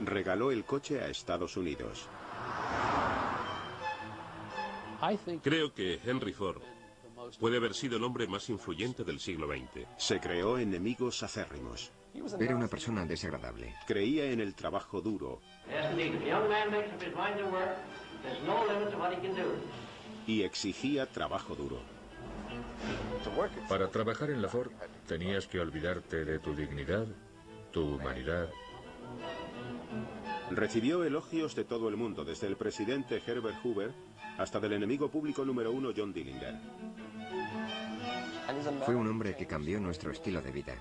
regaló el coche a Estados Unidos. Creo que Henry Ford puede haber sido el hombre más influyente del siglo XX. Se creó enemigos acérrimos. Era una persona desagradable. Creía en el trabajo duro. Y exigía trabajo duro. Para trabajar en la Ford tenías que olvidarte de tu dignidad, tu humanidad. Recibió elogios de todo el mundo, desde el presidente Herbert Hoover hasta del enemigo público número 1 John Dillinger. Fue un hombre que cambió nuestro estilo de vida.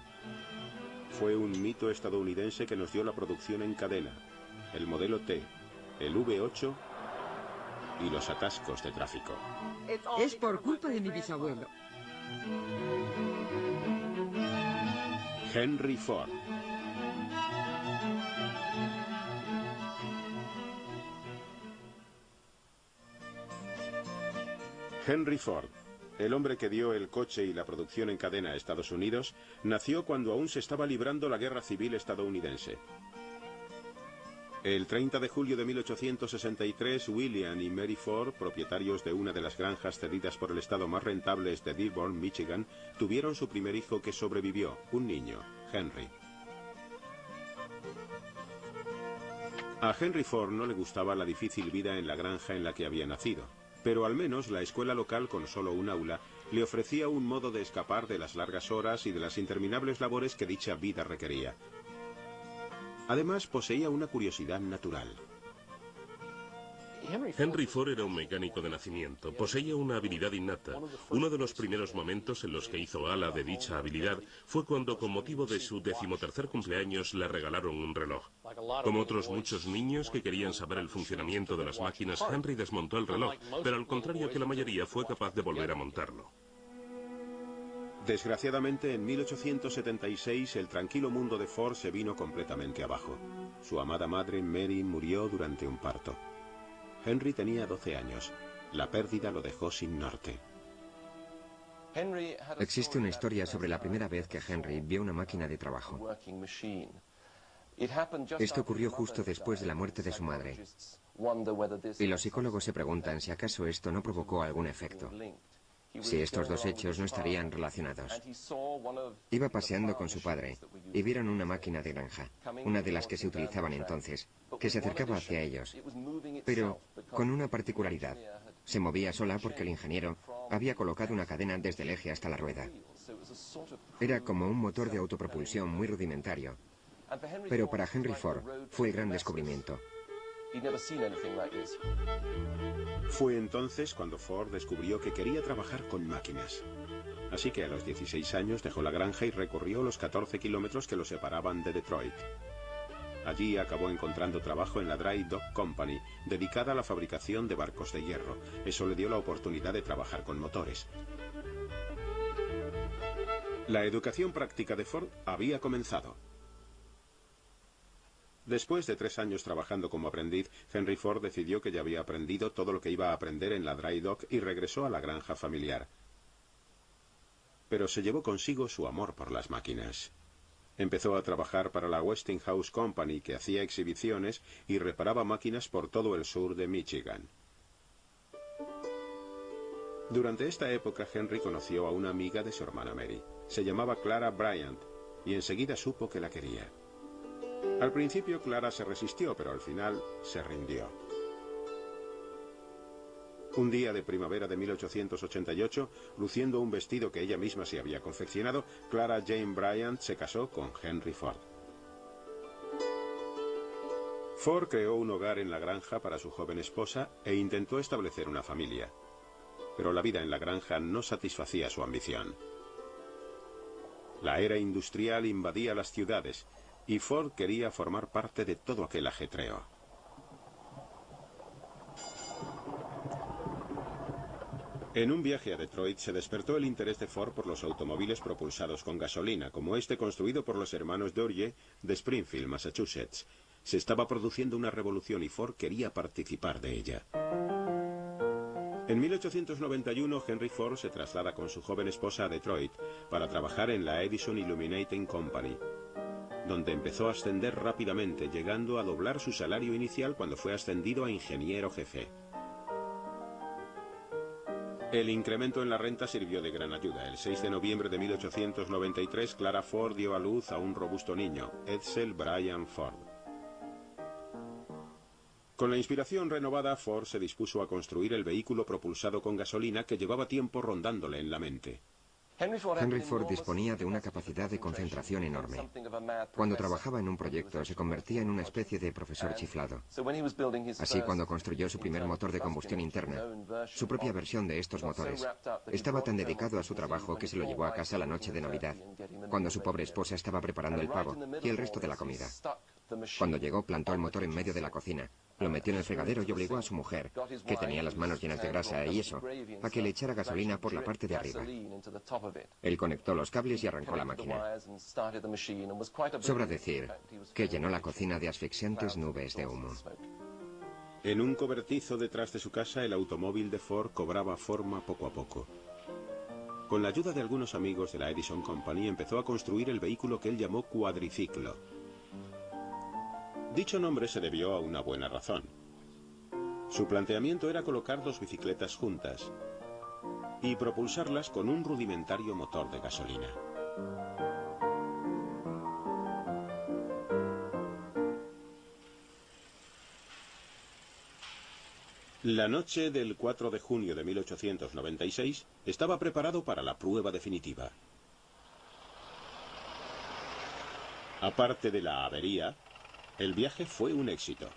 Fue un mito estadounidense que nos dio la producción en cadena, el modelo T, el V8 y los atascos de tráfico. Es por culpa de mi bisabuelo. Henry Ford. Henry Ford, el hombre que dio el coche y la producción en cadena a Estados Unidos, nació cuando aún se estaba librando la Guerra Civil estadounidense. El 30 de julio de 1863, William y Mary Ford, propietarios de una de las granjas cedidas por el estado más rentables de Dearborn, Michigan, tuvieron su primer hijo que sobrevivió, un niño, Henry. A Henry Ford no le gustaba la difícil vida en la granja en la que había nacido, pero al menos la escuela local, con solo un aula, le ofrecía un modo de escapar de las largas horas y de las interminables labores que dicha vida requería. Además, poseía una curiosidad natural. Henry Ford era un mecánico de nacimiento, poseía una habilidad innata. Uno de los primeros momentos en los que hizo gala de dicha habilidad fue cuando, con motivo de su 13º cumpleaños, le regalaron un reloj. Como otros muchos niños que querían saber el funcionamiento de las máquinas, Henry desmontó el reloj, pero al contrario que la mayoría, fue capaz de volver a montarlo. Desgraciadamente, en 1876 el tranquilo mundo de Ford se vino completamente abajo. Su amada madre, Mary, murió durante un parto. Henry tenía 12 años. La pérdida lo dejó sin norte. Existe una historia sobre la primera vez que Henry vio una máquina de trabajo. Esto ocurrió justo después de la muerte de su madre. Y los psicólogos se preguntan si acaso esto no provocó algún efecto. Si estos dos hechos no estarían relacionados. Iba paseando con su padre y vieron una máquina de granja, una de las que se utilizaban entonces, que se acercaba hacia ellos, pero con una particularidad. Se movía sola porque el ingeniero había colocado una cadena desde el eje hasta la rueda. Era como un motor de autopropulsión muy rudimentario, pero para Henry Ford fue el gran descubrimiento. Fue entonces cuando Ford descubrió que quería trabajar con máquinas. Así que a los 16 años dejó la granja y recorrió los 14 kilómetros que lo separaban de Detroit. Allí acabó encontrando trabajo en la Dry Dock Company, dedicada a la fabricación de barcos de hierro. Eso le dio la oportunidad de trabajar con motores. La educación práctica de Ford había comenzado. Después de 3 años trabajando como aprendiz, Henry Ford decidió que ya había aprendido todo lo que iba a aprender en la Dry Dock y regresó a la granja familiar. Pero se llevó consigo su amor por las máquinas. Empezó a trabajar para la Westinghouse Company, que hacía exhibiciones y reparaba máquinas por todo el sur de Michigan. Durante esta época, Henry conoció a una amiga de su hermana Mary. Se llamaba Clara Bryant, y enseguida supo que la quería. Al principio Clara se resistió, pero al final se rindió. Un día de primavera de 1888, luciendo un vestido que ella misma se había confeccionado, Clara Jane Bryant se casó con Henry Ford. Ford creó un hogar en la granja para su joven esposa e intentó establecer una familia. Pero la vida en la granja no satisfacía su ambición. La era industrial invadía las ciudades y Ford quería formar parte de todo aquel ajetreo. En un viaje a Detroit se despertó el interés de Ford por los automóviles propulsados con gasolina, como este construido por los hermanos Dodge de Springfield, Massachusetts. Se estaba produciendo una revolución y Ford quería participar de ella. En 1891, Henry Ford se traslada con su joven esposa a Detroit para trabajar en la Edison Illuminating Company. donde empezó a ascender rápidamente, llegando a doblar su salario inicial cuando fue ascendido a ingeniero jefe. El incremento en la renta sirvió de gran ayuda. El 6 de noviembre de 1893, Clara Ford dio a luz a un robusto niño, Edsel Bryan Ford. Con la inspiración renovada, Ford se dispuso a construir el vehículo propulsado con gasolina que llevaba tiempo rondándole en la mente. Henry Ford disponía de una capacidad de concentración enorme. Cuando trabajaba en un proyecto se convertía en una especie de profesor chiflado. Así, cuando construyó su primer motor de combustión interna, su propia versión de estos motores, estaba tan dedicado a su trabajo que se lo llevó a casa la noche de Navidad, cuando su pobre esposa estaba preparando el pavo y el resto de la comida. Cuando llegó, plantó el motor en medio de la cocina, lo metió en el fregadero y obligó a su mujer, que tenía las manos llenas de grasa y eso, a que le echara gasolina por la parte de arriba. Él conectó los cables y arrancó la máquina. Sobra decir que llenó la cocina de asfixiantes nubes de humo. En un cobertizo detrás de su casa, el automóvil de Ford cobraba forma poco a poco. Con la ayuda de algunos amigos de la Edison Company, empezó a construir el vehículo que él llamó cuadriciclo. Dicho nombre se debió a una buena razón. Su planteamiento era colocar dos bicicletas juntas y propulsarlas con un rudimentario motor de gasolina. La noche del 4 de junio de 1896 estaba preparado para la prueba definitiva. Aparte de la avería, el viaje fue un éxito.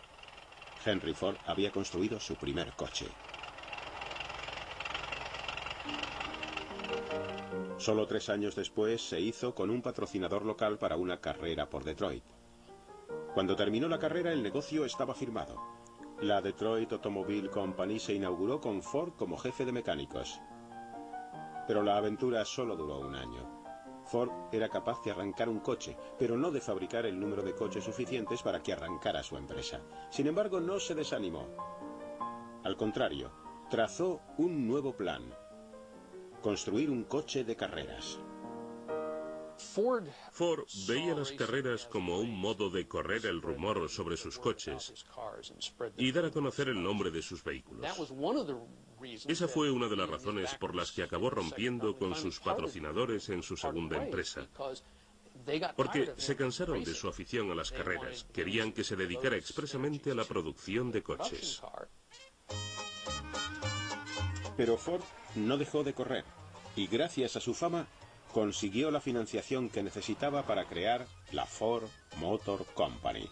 Henry Ford había construido su primer coche. Solo 3 años después se hizo con un patrocinador local para una carrera por Detroit. Cuando terminó la carrera, el negocio estaba firmado. La Detroit Automobile Company se inauguró con Ford como jefe de mecánicos. Pero la aventura solo duró un año. Ford era capaz de arrancar un coche, pero no de fabricar el número de coches suficientes para que arrancara su empresa. Sin embargo, no se desanimó. Al contrario, trazó un nuevo plan: construir un coche de carreras. Ford veía las carreras como un modo de correr el rumor sobre sus coches y dar a conocer el nombre de sus vehículos. Esa fue una de las razones por las que acabó rompiendo con sus patrocinadores en su segunda empresa. Porque se cansaron de su afición a las carreras, querían que se dedicara expresamente a la producción de coches. Pero Ford no dejó de correr, y gracias a su fama, consiguió la financiación que necesitaba para crear la Ford Motor Company.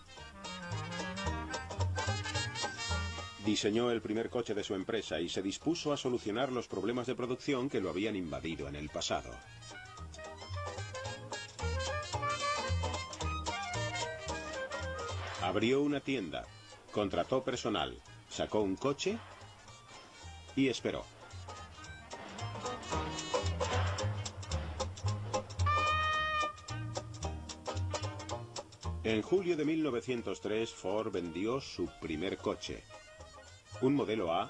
Diseñó el primer coche de su empresa y se dispuso a solucionar los problemas de producción que lo habían invadido en el pasado. Abrió una tienda, contrató personal, sacó un coche y esperó. En julio de 1903, Ford vendió su primer coche, un modelo A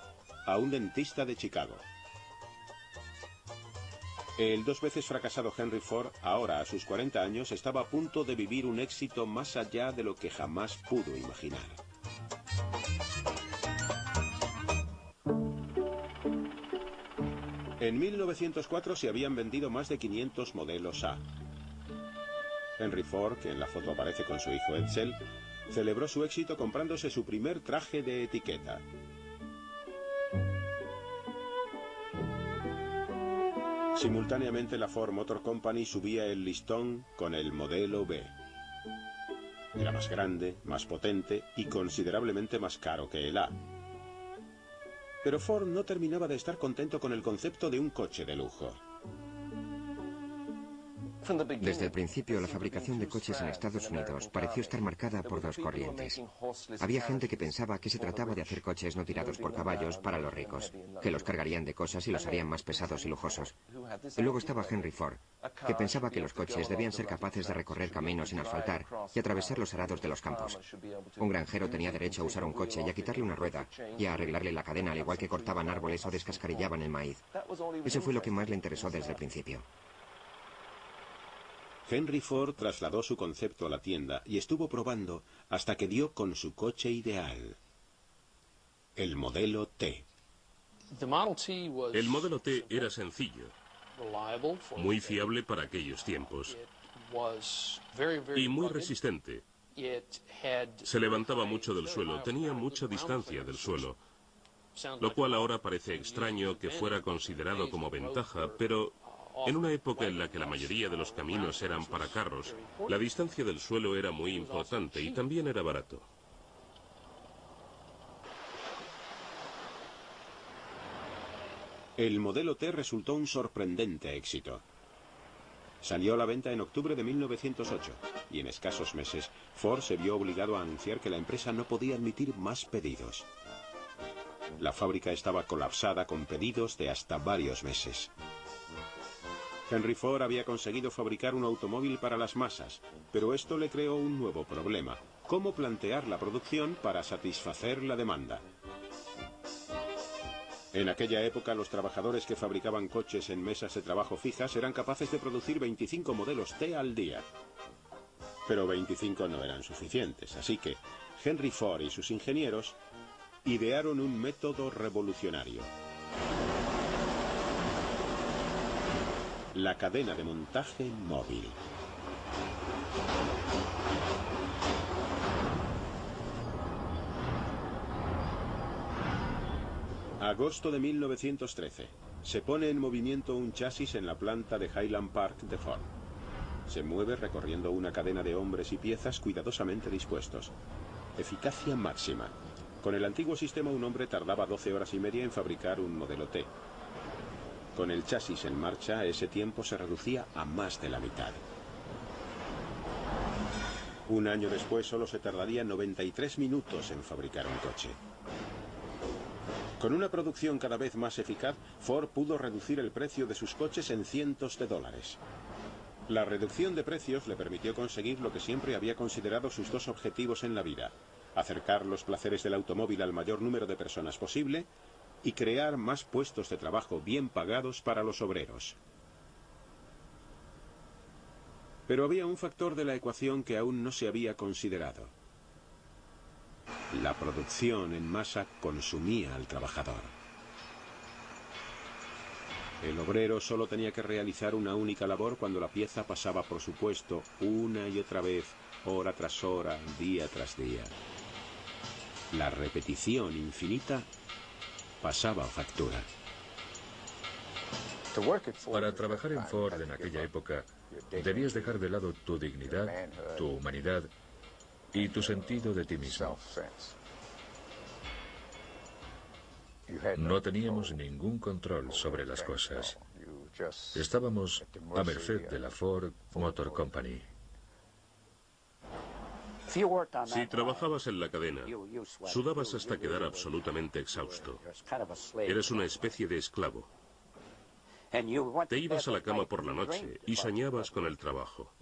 un dentista de Chicago. El 2 veces fracasado Henry Ford, ahora a sus 40 años, estaba a punto de vivir un éxito más allá de lo que jamás pudo imaginar. En 1904 se habían vendido más de 500 modelos A. Henry Ford, que en la foto aparece con su hijo Edsel, celebró su éxito comprándose su primer traje de etiqueta. Simultáneamente, la Ford Motor Company subía el listón con el modelo B. Era más grande, más potente y considerablemente más caro que el A. Pero Ford no terminaba de estar contento con el concepto de un coche de lujo. Desde el principio, la fabricación de coches en Estados Unidos pareció estar marcada por dos corrientes. Había gente que pensaba que se trataba de hacer coches no tirados por caballos para los ricos, que los cargarían de cosas y los harían más pesados y lujosos. Y luego estaba Henry Ford, que pensaba que los coches debían ser capaces de recorrer caminos sin asfaltar y atravesar los arados de los campos. Un granjero tenía derecho a usar un coche y a quitarle una rueda y a arreglarle la cadena, al igual que cortaban árboles o descascarillaban el maíz. Eso fue lo que más le interesó desde el principio. Henry Ford trasladó su concepto a la tienda y estuvo probando hasta que dio con su coche ideal. El modelo T. El Modelo T era sencillo, muy fiable para aquellos tiempos y muy resistente. Se levantaba mucho del suelo, tenía mucha distancia del suelo, lo cual ahora parece extraño que fuera considerado como ventaja, pero en una época en la que la mayoría de los caminos eran para carros, la distancia del suelo era muy importante y también era barato. El modelo T resultó un sorprendente éxito. Salió a la venta en octubre de 1908 y en escasos meses Ford se vio obligado a anunciar que la empresa no podía admitir más pedidos. La fábrica estaba colapsada con pedidos de hasta varios meses. Henry Ford había conseguido fabricar un automóvil para las masas, pero esto le creó un nuevo problema: cómo plantear la producción para satisfacer la demanda. En aquella época, los trabajadores que fabricaban coches en mesas de trabajo fijas eran capaces de producir 25 modelos T al día. Pero 25 no eran suficientes, así que Henry Ford y sus ingenieros idearon un método revolucionario: la cadena de montaje móvil. Agosto de 1913. Se pone en movimiento un chasis en la planta de Highland Park de Ford. Se mueve recorriendo una cadena de hombres y piezas cuidadosamente dispuestos. Eficacia máxima. Con el antiguo sistema, un hombre tardaba 12 horas y media en fabricar un modelo T. Con el chasis en marcha, ese tiempo se reducía a más de la mitad. Un año después, solo se tardaría 93 minutos en fabricar un coche. Con una producción cada vez más eficaz, Ford pudo reducir el precio de sus coches en cientos de dólares. La reducción de precios le permitió conseguir lo que siempre había considerado sus dos objetivos en la vida: acercar los placeres del automóvil al mayor número de personas posible y crear más puestos de trabajo bien pagados para los obreros. Pero había un factor de la ecuación que aún no se había considerado: la producción en masa consumía al trabajador. El obrero solo tenía que realizar una única labor cuando la pieza pasaba por su puesto una y otra vez, hora tras hora, día tras día. La repetición infinita pasaba factura. Para trabajar en Ford en aquella época, debías dejar de lado tu dignidad, tu humanidad y tu sentido de ti mismo. No teníamos ningún control sobre las cosas. Estábamos a merced de la Ford Motor Company. Si trabajabas en la cadena, sudabas hasta quedar absolutamente exhausto. Eres una especie de esclavo. Te ibas a la cama por la noche y soñabas con el trabajo.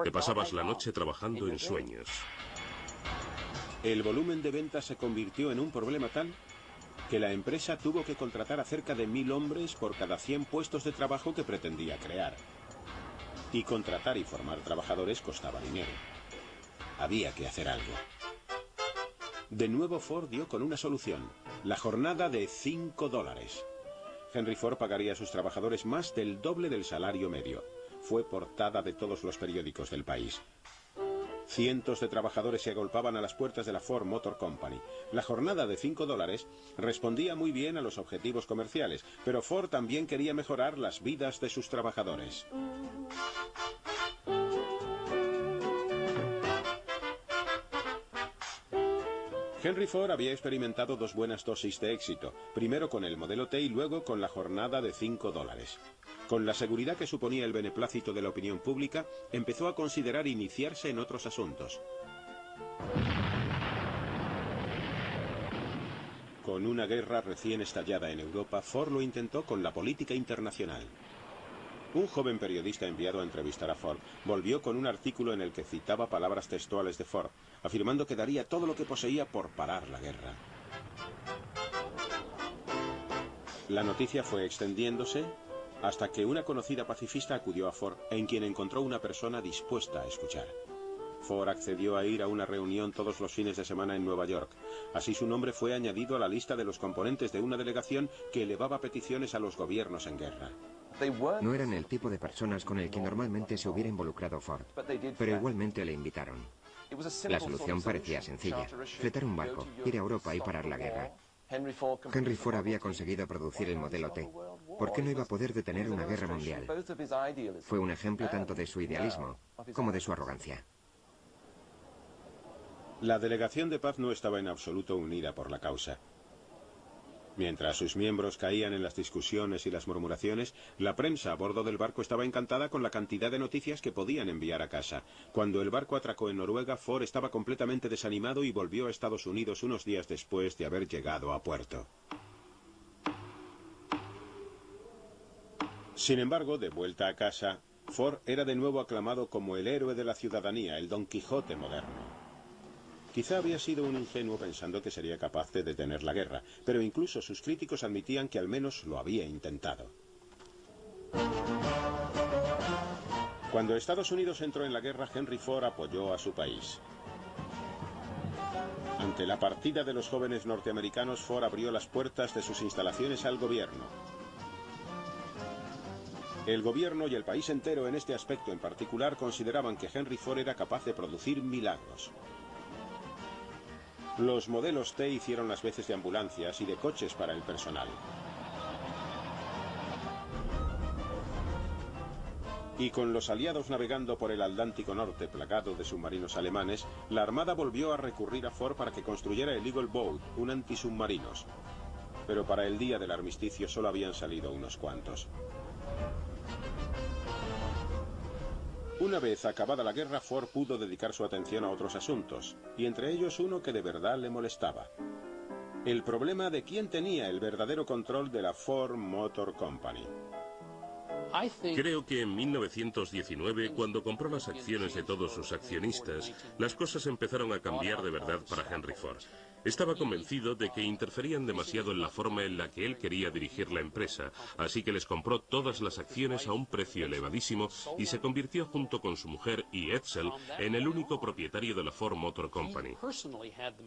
Te pasabas la noche trabajando en sueños. El volumen de ventas se convirtió en un problema tal que la empresa tuvo que contratar a cerca de 1000 hombres por cada 100 puestos de trabajo que pretendía crear. Y contratar y formar trabajadores costaba dinero. Había que hacer algo. De nuevo Ford dio con una solución: la jornada de $5. Henry Ford pagaría a sus trabajadores más del doble del salario medio. Fue portada de todos los periódicos del país. Cientos de trabajadores se agolpaban a las puertas de la Ford Motor Company. La jornada de $5 respondía muy bien a los objetivos comerciales, pero Ford también quería mejorar las vidas de sus trabajadores. Henry Ford había experimentado dos buenas dosis de éxito, primero con el modelo T y luego con la jornada de $5. Con la seguridad que suponía el beneplácito de la opinión pública, empezó a considerar iniciarse en otros asuntos. Con una guerra recién estallada en Europa, Ford lo intentó con la política internacional. Un joven periodista enviado a entrevistar a Ford volvió con un artículo en el que citaba palabras textuales de Ford, afirmando que daría todo lo que poseía por parar la guerra. La noticia fue extendiéndose hasta que una conocida pacifista acudió a Ford, en quien encontró una persona dispuesta a escuchar. Ford accedió a ir a una reunión todos los fines de semana en Nueva York. Así su nombre fue añadido a la lista de los componentes de una delegación que elevaba peticiones a los gobiernos en guerra. No eran el tipo de personas con el que normalmente se hubiera involucrado Ford, pero igualmente le invitaron. La solución parecía sencilla: fletar un barco, ir a Europa y parar la guerra. Henry Ford había conseguido producir el modelo T. ¿Por qué no iba a poder detener una guerra mundial? Fue un ejemplo tanto de su idealismo como de su arrogancia. La delegación de paz no estaba en absoluto unida por la causa. Mientras sus miembros caían en las discusiones y las murmuraciones, la prensa a bordo del barco estaba encantada con la cantidad de noticias que podían enviar a casa. Cuando el barco atracó en Noruega, Ford estaba completamente desanimado y volvió a Estados Unidos unos días después de haber llegado a puerto. Sin embargo, de vuelta a casa, Ford era de nuevo aclamado como el héroe de la ciudadanía, el Don Quijote moderno. Quizá había sido un ingenuo pensando que sería capaz de detener la guerra, pero incluso sus críticos admitían que al menos lo había intentado. Cuando Estados Unidos entró en la guerra, Henry Ford apoyó a su país. Ante la partida de los jóvenes norteamericanos, Ford abrió las puertas de sus instalaciones al gobierno. El gobierno y el país entero en este aspecto en particular consideraban que Henry Ford era capaz de producir milagros. Los modelos T hicieron las veces de ambulancias y de coches para el personal. Y con los aliados navegando por el Atlántico Norte plagado de submarinos alemanes, la Armada volvió a recurrir a Ford para que construyera el Eagle Boat, un antisubmarinos. Pero para el día del armisticio solo habían salido unos cuantos. Una vez acabada la guerra, Ford pudo dedicar su atención a otros asuntos, y entre ellos uno que de verdad le molestaba: el problema de quién tenía el verdadero control de la Ford Motor Company. Creo que en 1919, cuando compró las acciones de todos sus accionistas, las cosas empezaron a cambiar de verdad para Henry Ford. Estaba convencido de que interferían demasiado en la forma en la que él quería dirigir la empresa, así que les compró todas las acciones a un precio elevadísimo y se convirtió, junto con su mujer y Edsel, en el único propietario de la Ford Motor Company.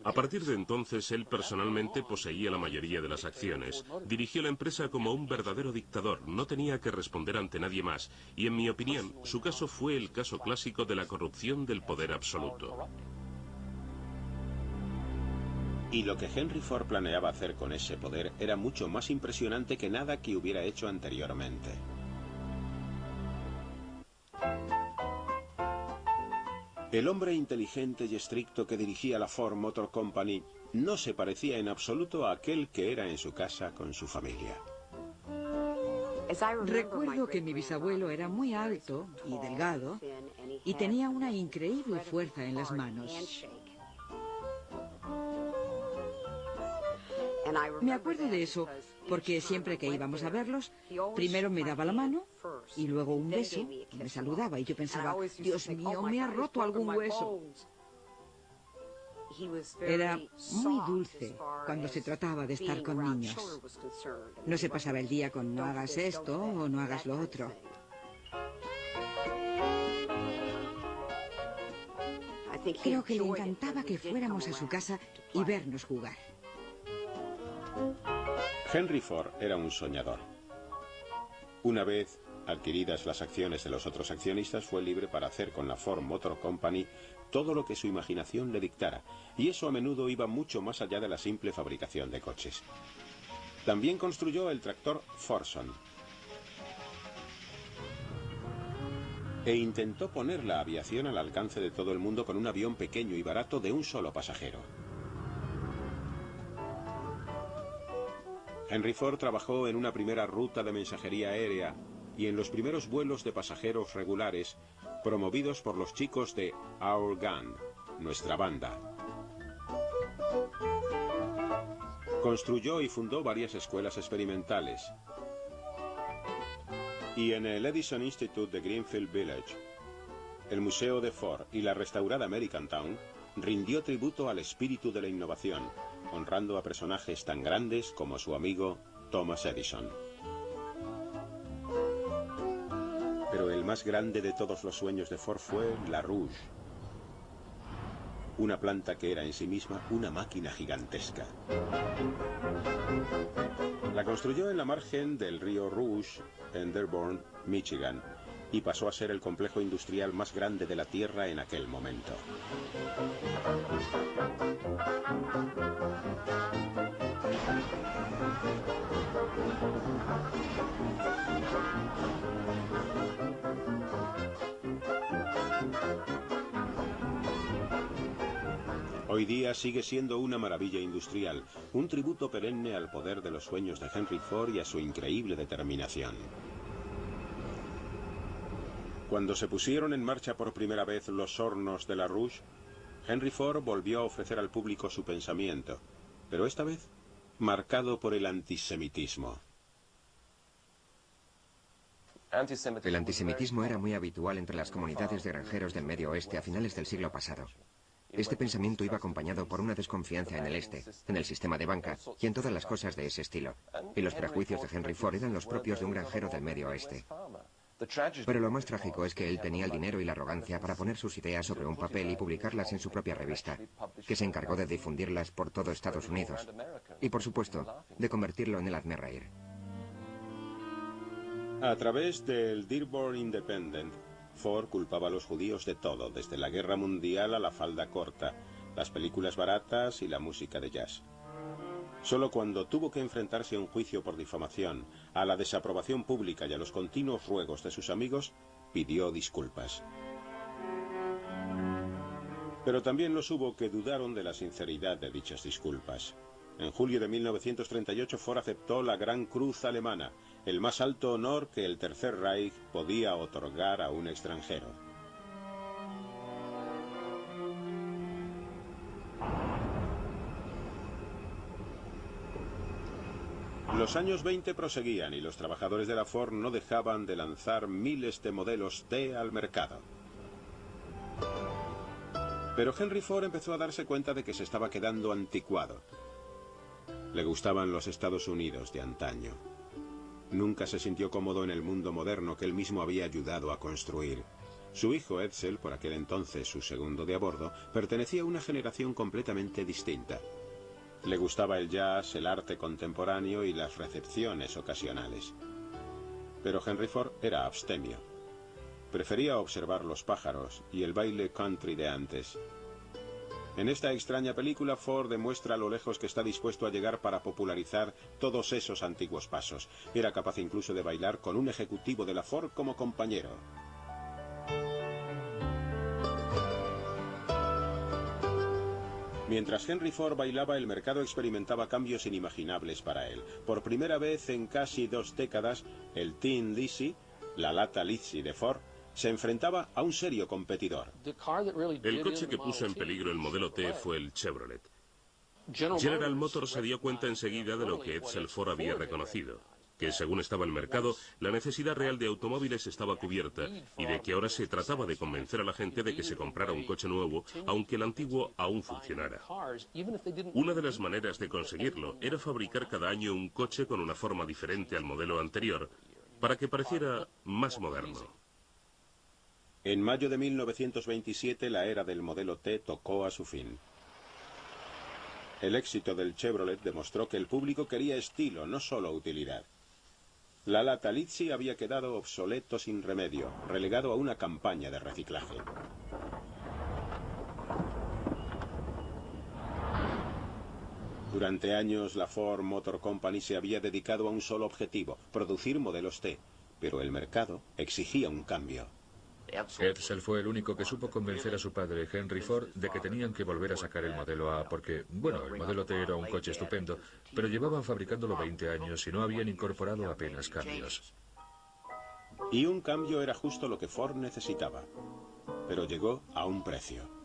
A partir de entonces, él personalmente poseía la mayoría de las acciones. Dirigió la empresa como un verdadero dictador, no tenía que responder ante nadie más, y en mi opinión, su caso fue el caso clásico de la corrupción del poder absoluto. Y lo que Henry Ford planeaba hacer con ese poder era mucho más impresionante que nada que hubiera hecho anteriormente. El hombre inteligente y estricto que dirigía la Ford Motor Company no se parecía en absoluto a aquel que era en su casa con su familia. Recuerdo que mi bisabuelo era muy alto y delgado y tenía una increíble fuerza en las manos. Me acuerdo de eso porque siempre que íbamos a verlos, primero me daba la mano y luego un beso y me saludaba, y yo pensaba: Dios mío, me ha roto algún hueso. Era muy dulce cuando se trataba de estar con niños. No se pasaba el día con no hagas esto o no hagas lo otro. Creo que le encantaba que fuéramos a su casa y vernos jugar. Henry Ford era un soñador. Una vez adquiridas las acciones de los otros accionistas, fue libre para hacer con la Ford Motor Company todo lo que su imaginación le dictara, y eso a menudo iba mucho más allá de la simple fabricación de coches. También construyó el tractor Fordson e intentó poner la aviación al alcance de todo el mundo con un avión pequeño y barato de un solo pasajero. Henry Ford trabajó en una primera ruta de mensajería aérea y en los primeros vuelos de pasajeros regulares promovidos por los chicos de Our Gang, nuestra banda. Construyó y fundó varias escuelas experimentales. Y en el Edison Institute de Greenfield Village, el Museo de Ford y la restaurada American Town rindió tributo al espíritu de la innovación, honrando a personajes tan grandes como su amigo Thomas Edison. Pero el más grande de todos los sueños de Ford fue la Rouge. Una planta que era en sí misma una máquina gigantesca. La construyó en la margen del río Rouge, en Dearborn, Michigan, y pasó a ser el complejo industrial más grande de la Tierra en aquel momento. Hoy día sigue siendo una maravilla industrial, un tributo perenne al poder de los sueños de Henry Ford y a su increíble determinación. Cuando se pusieron en marcha por primera vez los hornos de la Rouge, Henry Ford volvió a ofrecer al público su pensamiento, pero esta vez marcado por el antisemitismo. El antisemitismo era muy habitual entre las comunidades de granjeros del Medio Oeste a finales del siglo pasado. Este pensamiento iba acompañado por una desconfianza en el este, en el sistema de banca y en todas las cosas de ese estilo. Y los prejuicios de Henry Ford eran los propios de un granjero del Medio Oeste. Pero lo más trágico es que él tenía el dinero y la arrogancia para poner sus ideas sobre un papel y publicarlas en su propia revista, que se encargó de difundirlas por todo Estados Unidos. Y por supuesto, de convertirlo en el hazmerreír. A través del Dearborn Independent, Ford culpaba a los judíos de todo, desde la guerra mundial a la falda corta, las películas baratas y la música de jazz. Solo cuando tuvo que enfrentarse a un juicio por difamación, a la desaprobación pública y a los continuos ruegos de sus amigos, pidió disculpas. Pero también los hubo que dudaron de la sinceridad de dichas disculpas. En julio de 1938 Ford aceptó la Gran Cruz Alemana, el más alto honor que el Tercer Reich podía otorgar a un extranjero. Los años 20 proseguían y los trabajadores de la Ford no dejaban de lanzar miles de modelos T al mercado. Pero Henry Ford empezó a darse cuenta de que se estaba quedando anticuado. Le gustaban los Estados Unidos de antaño. Nunca se sintió cómodo en el mundo moderno que él mismo había ayudado a construir. Su hijo Edsel, por aquel entonces su segundo de a bordo, pertenecía a una generación completamente distinta. Le gustaba el jazz, el arte contemporáneo y las recepciones ocasionales. Pero Henry Ford era abstemio. Prefería observar los pájaros y el baile country de antes. En esta extraña película, Ford demuestra a lo lejos que está dispuesto a llegar para popularizar todos esos antiguos pasos. Era capaz incluso de bailar con un ejecutivo de la Ford como compañero. Mientras Henry Ford bailaba, el mercado experimentaba cambios inimaginables para él. Por primera vez en casi 2 décadas, el Tin Lizzie, la lata Lizzie de Ford, se enfrentaba a un serio competidor. El coche que puso en peligro el modelo T fue el Chevrolet. General Motors se dio cuenta enseguida de lo que Edsel Ford había reconocido, que según estaba el mercado, la necesidad real de automóviles estaba cubierta y de que ahora se trataba de convencer a la gente de que se comprara un coche nuevo, aunque el antiguo aún funcionara. Una de las maneras de conseguirlo era fabricar cada año un coche con una forma diferente al modelo anterior, para que pareciera más moderno. En mayo de 1927, la era del modelo T tocó a su fin. El éxito del Chevrolet demostró que el público quería estilo, no solo utilidad. La lata Lizzie había quedado obsoleto sin remedio, relegado a una campaña de reciclaje. Durante años, la Ford Motor Company se había dedicado a un solo objetivo, producir modelos T, pero el mercado exigía un cambio. Edsel fue el único que supo convencer a su padre, Henry Ford, de que tenían que volver a sacar el modelo A porque, bueno, el modelo T era un coche estupendo, pero llevaban fabricándolo 20 años y no habían incorporado apenas cambios. Y un cambio era justo lo que Ford necesitaba, pero llegó a un precio.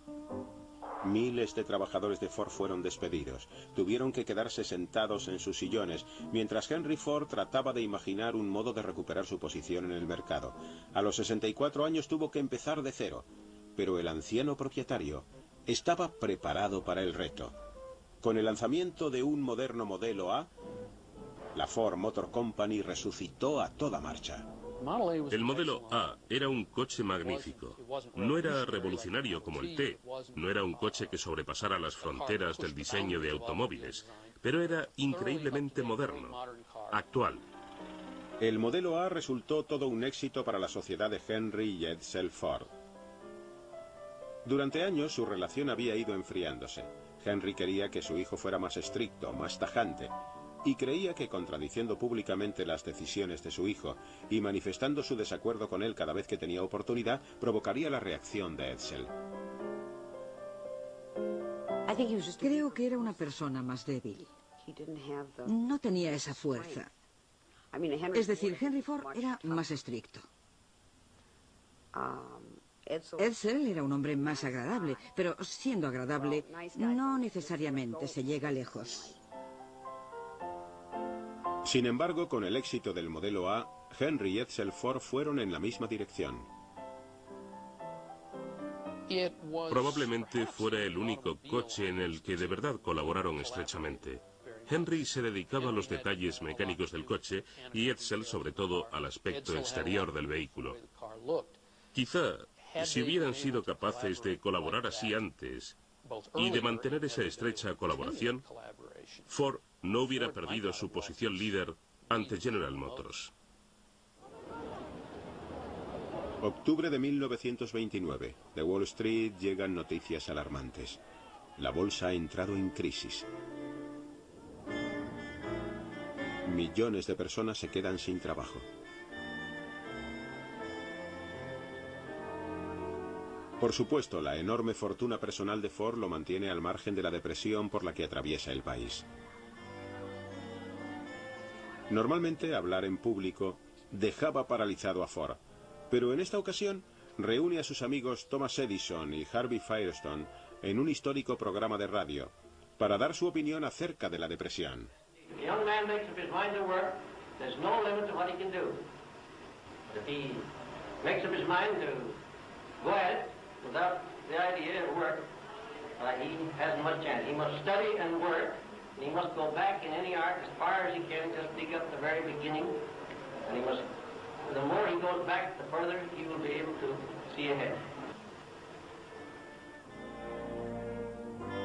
Miles de trabajadores de Ford fueron despedidos. Tuvieron que quedarse sentados en sus sillones, mientras Henry Ford trataba de imaginar un modo de recuperar su posición en el mercado. A los 64 años tuvo que empezar de cero, pero el anciano propietario estaba preparado para el reto. Con el lanzamiento de un moderno modelo A, la Ford Motor Company resucitó a toda marcha. El modelo A era un coche magnífico. No era revolucionario como el T, no era un coche que sobrepasara las fronteras del diseño de automóviles, pero era increíblemente moderno, actual. El modelo A resultó todo un éxito para la sociedad de Henry y Edsel Ford. Durante años su relación había ido enfriándose. Henry quería que su hijo fuera más estricto, más tajante, y creía que contradiciendo públicamente las decisiones de su hijo y manifestando su desacuerdo con él cada vez que tenía oportunidad, provocaría la reacción de Edsel. Creo que era una persona más débil. No tenía esa fuerza. Es decir, Henry Ford era más estricto. Edsel era un hombre más agradable, pero siendo agradable, no necesariamente se llega lejos. Sin embargo, con el éxito del modelo A, Henry y Edsel Ford fueron en la misma dirección. Probablemente fuera el único coche en el que de verdad colaboraron estrechamente. Henry se dedicaba a los detalles mecánicos del coche y Edsel sobre todo al aspecto exterior del vehículo. Quizá, si hubieran sido capaces de colaborar así antes y de mantener esa estrecha colaboración, Ford no hubiera perdido su posición líder ante General Motors. Octubre de 1929. De Wall Street llegan noticias alarmantes. La bolsa ha entrado en crisis. Millones de personas se quedan sin trabajo. Por supuesto, la enorme fortuna personal de Ford lo mantiene al margen de la depresión por la que atraviesa el país. Normalmente, hablar en público dejaba paralizado a Ford, pero en esta ocasión reúne a sus amigos Thomas Edison y Harvey Firestone en un histórico programa de radio para dar su opinión acerca de la depresión. If a young man makes up his mind to work, there's no limit to what he can do. But if he makes up his mind to go at it without the idea of work, he hasn't much chance. He must study and work, and he must go back in any art as far as he can, just dig up the very beginning. And he must, the more he goes back, the further he will be able to see ahead.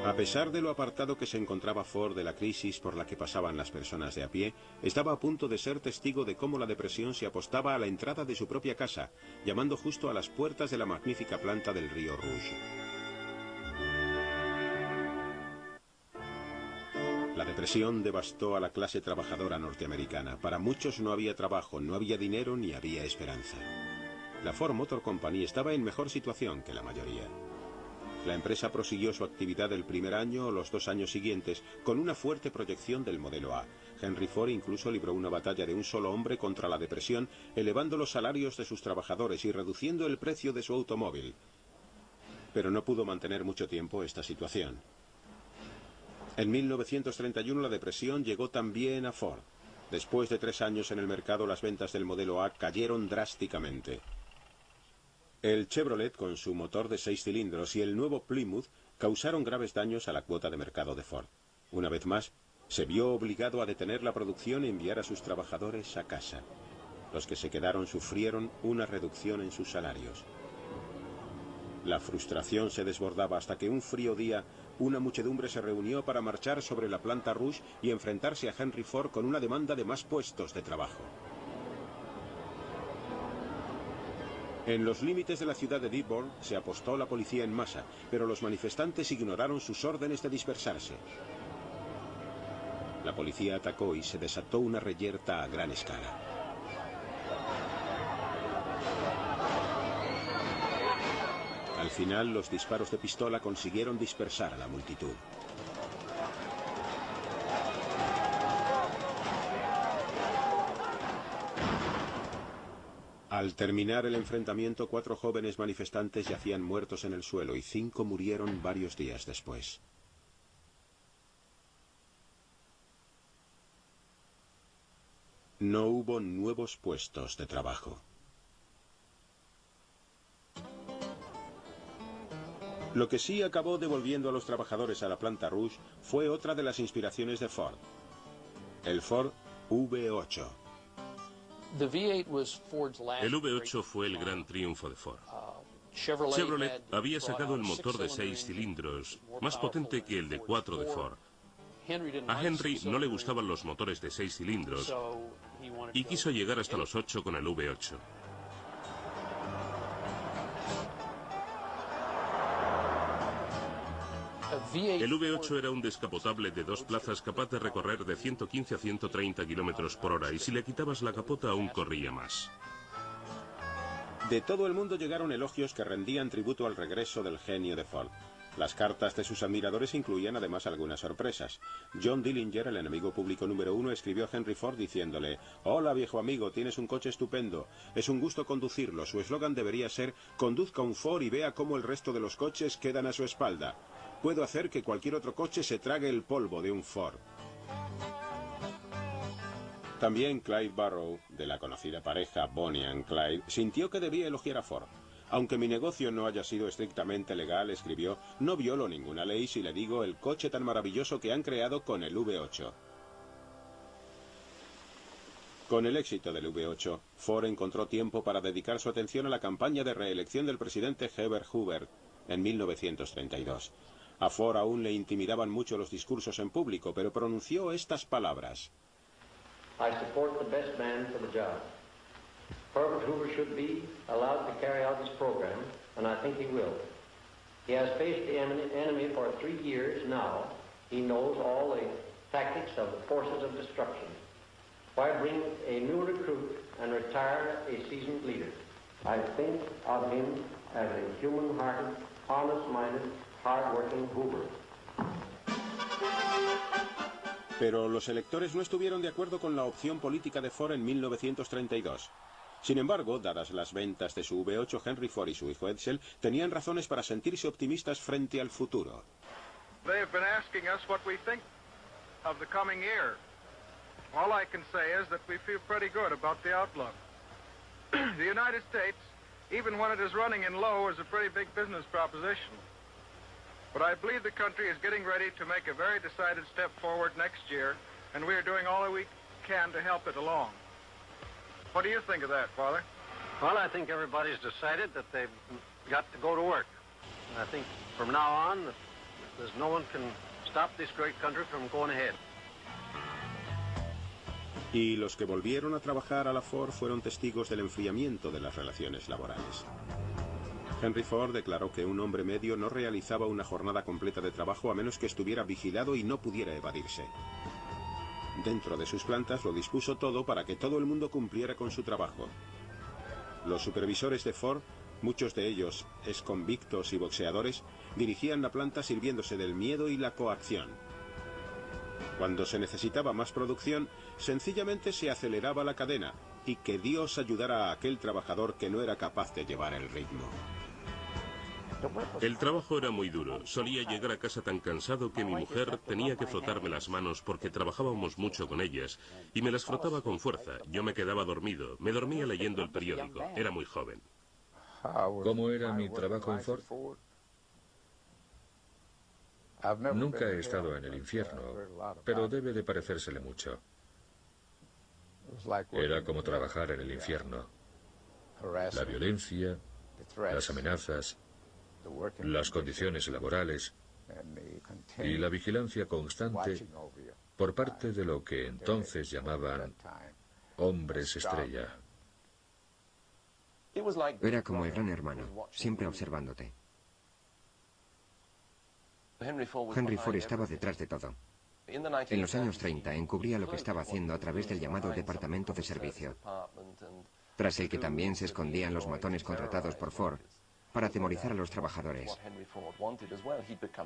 A pesar de lo apartado que se encontraba Ford de la crisis por la que pasaban las personas de a pie, estaba a punto de ser testigo de cómo la depresión se apostaba a la entrada de su propia casa, llamando justo a las puertas de la magnífica planta del río Rouge. La depresión devastó a la clase trabajadora norteamericana. Para muchos no había trabajo, no había dinero ni había esperanza. La Ford Motor Company estaba en mejor situación que la mayoría. La empresa prosiguió su actividad el primer año o los 2 años siguientes con una fuerte proyección del modelo A. Henry Ford incluso libró una batalla de un solo hombre contra la depresión, elevando los salarios de sus trabajadores y reduciendo el precio de su automóvil. Pero no pudo mantener mucho tiempo esta situación. En 1931 la depresión llegó también a Ford. Después de 3 años en el mercado, las ventas del modelo A cayeron drásticamente. El Chevrolet, con su motor de 6 cilindros, y el nuevo Plymouth causaron graves daños a la cuota de mercado de Ford. Una vez más, se vio obligado a detener la producción y enviar a sus trabajadores a casa. Los que se quedaron sufrieron una reducción en sus salarios. La frustración se desbordaba hasta que un frío día una muchedumbre se reunió para marchar sobre la planta Rouge y enfrentarse a Henry Ford con una demanda de más puestos de trabajo. En los límites de la ciudad de Dearborn se apostó la policía en masa, pero los manifestantes ignoraron sus órdenes de dispersarse. La policía atacó y se desató una reyerta a gran escala. Al final, los disparos de pistola consiguieron dispersar a la multitud. Al terminar el enfrentamiento, 4 jóvenes manifestantes yacían muertos en el suelo y 5 murieron varios días después. No hubo nuevos puestos de trabajo. Lo que sí acabó devolviendo a los trabajadores a la planta Rouge fue otra de las inspiraciones de Ford, el Ford V8. El V8 fue el gran triunfo de Ford. Chevrolet había sacado el motor de 6 cilindros, más potente que el de 4 de Ford. A Henry no le gustaban los motores de 6 cilindros y quiso llegar hasta los 8 con el V8. El V8 era un descapotable de 2 plazas capaz de recorrer de 115 a 130 kilómetros por hora y si le quitabas la capota aún corría más. De todo el mundo llegaron elogios que rendían tributo al regreso del genio de Ford. Las cartas de sus admiradores incluían además algunas sorpresas. John Dillinger, el enemigo público número 1, escribió a Henry Ford diciéndole: «Hola viejo amigo, tienes un coche estupendo. Es un gusto conducirlo. Su eslogan debería ser: conduzca un Ford y vea cómo el resto de los coches quedan a su espalda. Puedo hacer que cualquier otro coche se trague el polvo de un Ford». También Clyde Barrow, de la conocida pareja Bonnie and Clyde, sintió que debía elogiar a Ford. «Aunque mi negocio no haya sido estrictamente legal», escribió, «no violo ninguna ley si le digo el coche tan maravilloso que han creado con el V8». Con el éxito del V8, Ford encontró tiempo para dedicar su atención a la campaña de reelección del presidente Herbert Hoover en 1932. A Ford aún le intimidaban mucho los discursos en público, pero pronunció estas palabras: I support the best man for the job. Herbert Hoover should be allowed to carry out his program, and I think he will. He has faced the enemy for 3 years now. He knows all the tactics of the forces of destruction. Why bring a new recruit and retire a seasoned leader? I think of him as a human-hearted, honest-minded, hard-working Hoover. Pero los electores no estuvieron de acuerdo con la opción política de Ford en 1932. Sin embargo, dadas las ventas de su V8, Henry Ford y su hijo Edsel tenían razones para sentirse optimistas frente al futuro. They have been asking us what we think of the coming year. All I can say is that we feel pretty good about the outlook. The United States, even when it is running in low, is a pretty big business proposition. But I believe the country is getting ready to make a very decided step forward next year, and we are doing all that we can to help it along. What do you think of that, Father? Well, I think everybody's decided that they've got to go to work. And I think from now on, there's no one can stop this great country from going ahead. Y los que volvieron a trabajar a la Ford fueron testigos del enfriamiento de las relaciones laborales. Henry Ford declaró que un hombre medio no realizaba una jornada completa de trabajo a menos que estuviera vigilado y no pudiera evadirse. Dentro de sus plantas lo dispuso todo para que todo el mundo cumpliera con su trabajo. Los supervisores de Ford, muchos de ellos exconvictos y boxeadores, dirigían la planta sirviéndose del miedo y la coacción. Cuando se necesitaba más producción, sencillamente se aceleraba la cadena y que Dios ayudara a aquel trabajador que no era capaz de llevar el ritmo. El trabajo era muy duro. Solía llegar a casa tan cansado que mi mujer tenía que frotarme las manos porque trabajábamos mucho con ellas y me las frotaba con fuerza. Yo me quedaba dormido. Me dormía leyendo el periódico. Era muy joven. ¿Cómo era mi trabajo en Ford? Nunca he estado en el infierno, pero debe de parecérsele mucho. Era como trabajar en el infierno. La violencia, las amenazas, las condiciones laborales y la vigilancia constante por parte de lo que entonces llamaban hombres estrella. Era como el gran hermano, siempre observándote. Henry Ford estaba detrás de todo. En los años 30 encubría lo que estaba haciendo a través del llamado Departamento de Servicio, tras el que también se escondían los matones contratados por Ford para atemorizar a los trabajadores.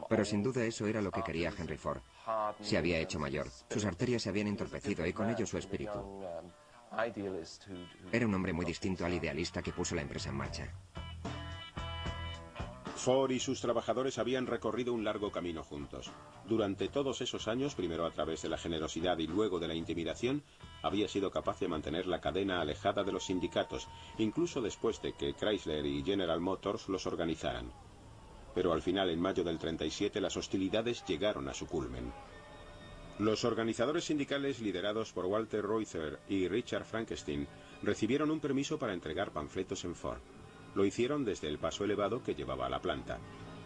Pero sin duda eso era lo que quería Henry Ford. Se había hecho mayor, sus arterias se habían entorpecido y con ello su espíritu. Era un hombre muy distinto al idealista que puso la empresa en marcha. Ford y sus trabajadores habían recorrido un largo camino juntos. Durante todos esos años, primero a través de la generosidad y luego de la intimidación, había sido capaz de mantener la cadena alejada de los sindicatos, incluso después de que Chrysler y General Motors los organizaran. Pero al final, en mayo del 37, las hostilidades llegaron a su culmen. Los organizadores sindicales liderados por Walter Reuther y Richard Frankenstein recibieron un permiso para entregar panfletos en Ford. Lo hicieron desde el paso elevado que llevaba a la planta,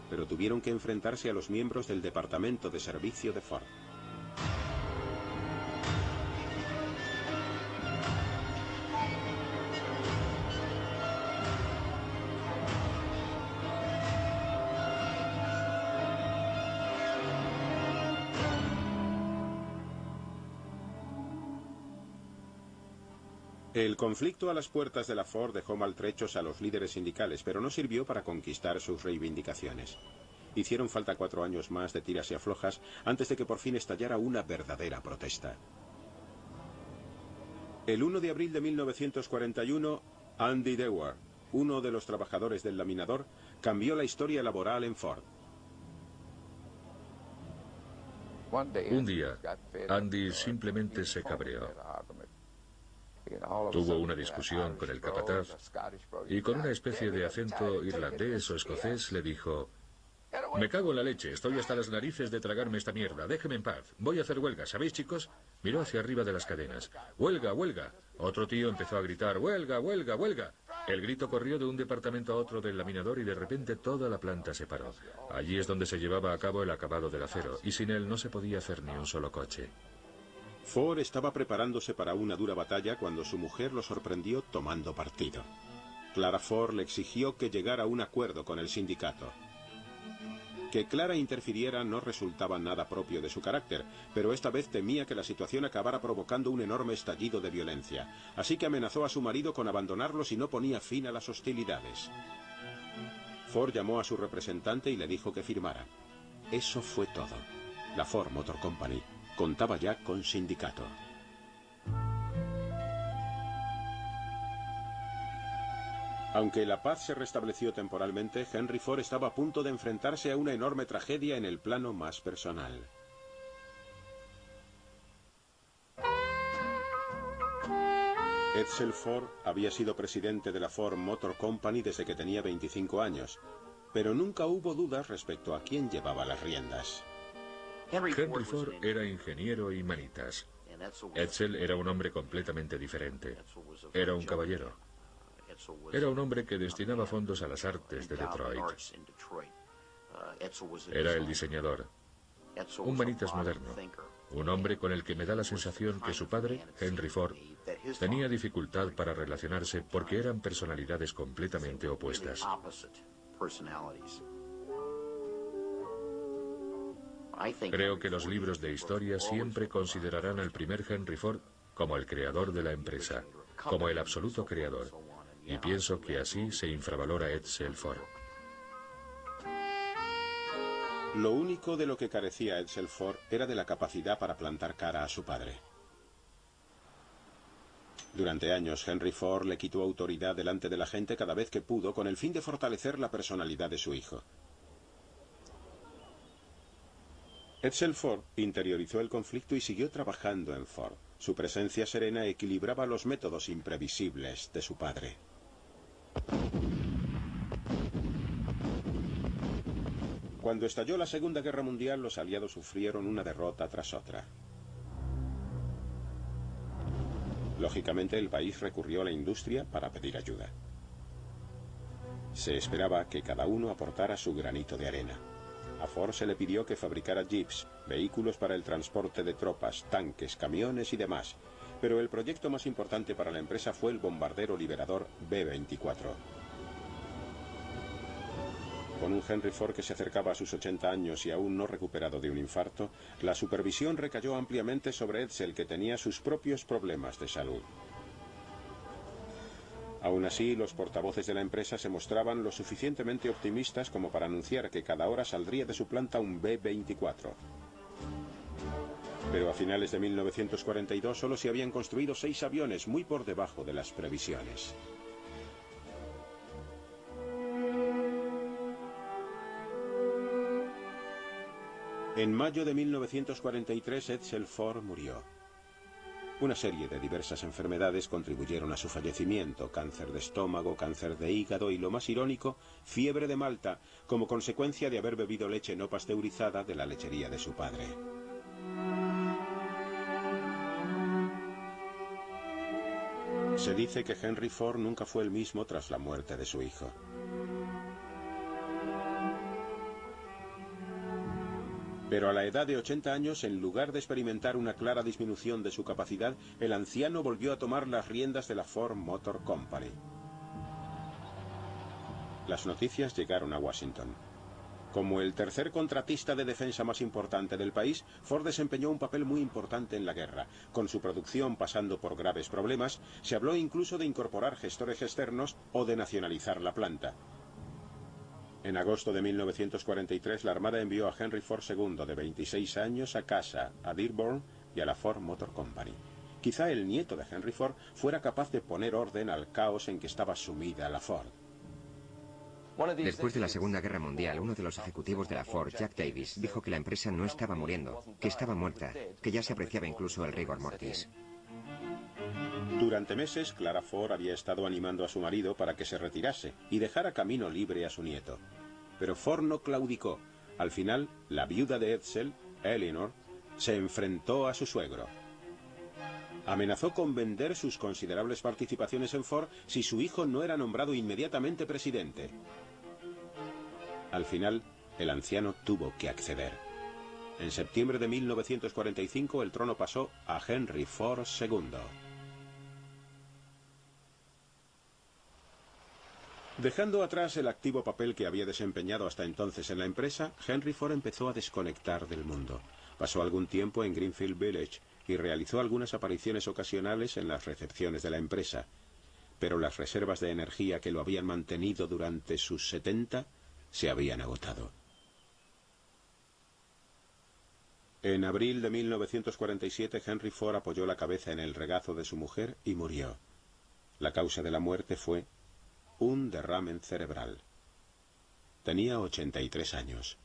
pero tuvieron que enfrentarse a los miembros del Departamento de Servicio de Ford. El conflicto a las puertas de la Ford dejó maltrechos a los líderes sindicales, pero no sirvió para conquistar sus reivindicaciones. Hicieron falta 4 años más de tiras y aflojas antes de que por fin estallara una verdadera protesta. El 1 de abril de 1941, Andy Dewar, uno de los trabajadores del laminador, cambió la historia laboral en Ford. Un día, Andy simplemente se cabreó. Tuvo una discusión con el capataz y con una especie de acento irlandés o escocés le dijo: «Me cago en la leche, estoy hasta las narices de tragarme esta mierda, déjeme en paz, voy a hacer huelga, ¿sabéis, chicos?». Miró hacia arriba de las cadenas. «¡Huelga, huelga!». Otro tío empezó a gritar: «¡Huelga, huelga, huelga!». El grito corrió de un departamento a otro del laminador y de repente toda la planta se paró. Allí es donde se llevaba a cabo el acabado del acero y sin él no se podía hacer ni un solo coche. Ford estaba preparándose para una dura batalla cuando su mujer lo sorprendió tomando partido. Clara Ford le exigió que llegara a un acuerdo con el sindicato. Que Clara interfiriera no resultaba nada propio de su carácter, pero esta vez temía que la situación acabara provocando un enorme estallido de violencia, así que amenazó a su marido con abandonarlo si no ponía fin a las hostilidades. Ford llamó a su representante y le dijo que firmara. Eso fue todo. La Ford Motor Company contaba ya con sindicato. Aunque la paz se restableció temporalmente, Henry Ford estaba a punto de enfrentarse a una enorme tragedia en el plano más personal. Edsel Ford había sido presidente de la Ford Motor Company desde que tenía 25 años, pero nunca hubo dudas respecto a quién llevaba las riendas. Henry Ford era ingeniero y manitas. Edsel era un hombre completamente diferente. Era un caballero. Era un hombre que destinaba fondos a las artes de Detroit. Era el diseñador. Un manitas moderno. Un hombre con el que me da la sensación que su padre, Henry Ford, tenía dificultad para relacionarse porque eran personalidades completamente opuestas. Creo que los libros de historia siempre considerarán al primer Henry Ford como el creador de la empresa, como el absoluto creador, y pienso que así se infravalora Edsel Ford. Lo único de lo que carecía Edsel Ford era de la capacidad para plantar cara a su padre. Durante años, Henry Ford le quitó autoridad delante de la gente cada vez que pudo con el fin de fortalecer la personalidad de su hijo. Edsel Ford interiorizó el conflicto y siguió trabajando en Ford. Su presencia serena equilibraba los métodos imprevisibles de su padre. Cuando estalló la Segunda Guerra Mundial, los aliados sufrieron una derrota tras otra. Lógicamente, el país recurrió a la industria para pedir ayuda. Se esperaba que cada uno aportara su granito de arena. A Ford se le pidió que fabricara jeeps, vehículos para el transporte de tropas, tanques, camiones y demás, pero el proyecto más importante para la empresa fue el bombardero liberador B-24. Con un Henry Ford que se acercaba a sus 80 años y aún no recuperado de un infarto, la supervisión recayó ampliamente sobre Edsel, que tenía sus propios problemas de salud. Aún así, los portavoces de la empresa se mostraban lo suficientemente optimistas como para anunciar que cada hora saldría de su planta un B-24. Pero a finales de 1942 solo se habían construido 6 aviones, muy por debajo de las previsiones. En mayo de 1943, Edsel Ford murió. Una serie de diversas enfermedades contribuyeron a su fallecimiento: cáncer de estómago, cáncer de hígado y, lo más irónico, fiebre de Malta, como consecuencia de haber bebido leche no pasteurizada de la lechería de su padre. Se dice que Henry Ford nunca fue el mismo tras la muerte de su hijo. Pero a la edad de 80 años, en lugar de experimentar una clara disminución de su capacidad, el anciano volvió a tomar las riendas de la Ford Motor Company. Las noticias llegaron a Washington. Como el tercer contratista de defensa más importante del país, Ford desempeñó un papel muy importante en la guerra. Con su producción pasando por graves problemas, se habló incluso de incorporar gestores externos o de nacionalizar la planta. En agosto de 1943, la Armada envió a Henry Ford II, de 26 años, a casa, a Dearborn y a la Ford Motor Company. Quizá el nieto de Henry Ford fuera capaz de poner orden al caos en que estaba sumida la Ford. Después de la Segunda Guerra Mundial, uno de los ejecutivos de la Ford, Jack Davis, dijo que la empresa no estaba muriendo, que estaba muerta, que ya se apreciaba incluso el rigor mortis. Durante meses, Clara Ford había estado animando a su marido para que se retirase y dejara camino libre a su nieto. Pero Ford no claudicó. Al final, la viuda de Edsel, Eleanor, se enfrentó a su suegro. Amenazó con vender sus considerables participaciones en Ford si su hijo no era nombrado inmediatamente presidente. Al final, el anciano tuvo que acceder. En septiembre de 1945, el trono pasó a Henry Ford II. Dejando atrás el activo papel que había desempeñado hasta entonces en la empresa, Henry Ford empezó a desconectar del mundo. Pasó algún tiempo en Greenfield Village y realizó algunas apariciones ocasionales en las recepciones de la empresa. Pero las reservas de energía que lo habían mantenido durante sus 70 se habían agotado. En abril de 1947, Henry Ford apoyó la cabeza en el regazo de su mujer y murió. La causa de la muerte fue un derrame cerebral. Tenía 83 años.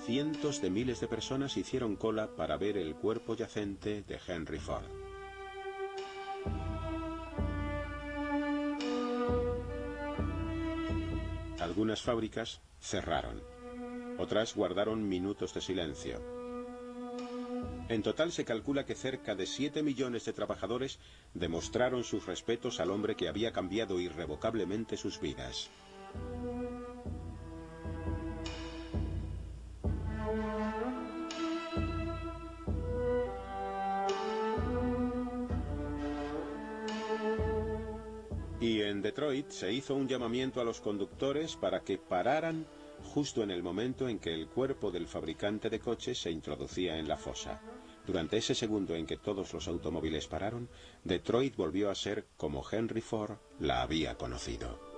Cientos de miles de personas hicieron cola para ver el cuerpo yacente de Henry Ford. Algunas fábricas cerraron. Otras guardaron minutos de silencio. En total se calcula que cerca de 7 millones de trabajadores demostraron sus respetos al hombre que había cambiado irrevocablemente sus vidas. Y en Detroit se hizo un llamamiento a los conductores para que pararan justo en el momento en que el cuerpo del fabricante de coches se introducía en la fosa. Durante ese segundo en que todos los automóviles pararon, Detroit volvió a ser como Henry Ford la había conocido.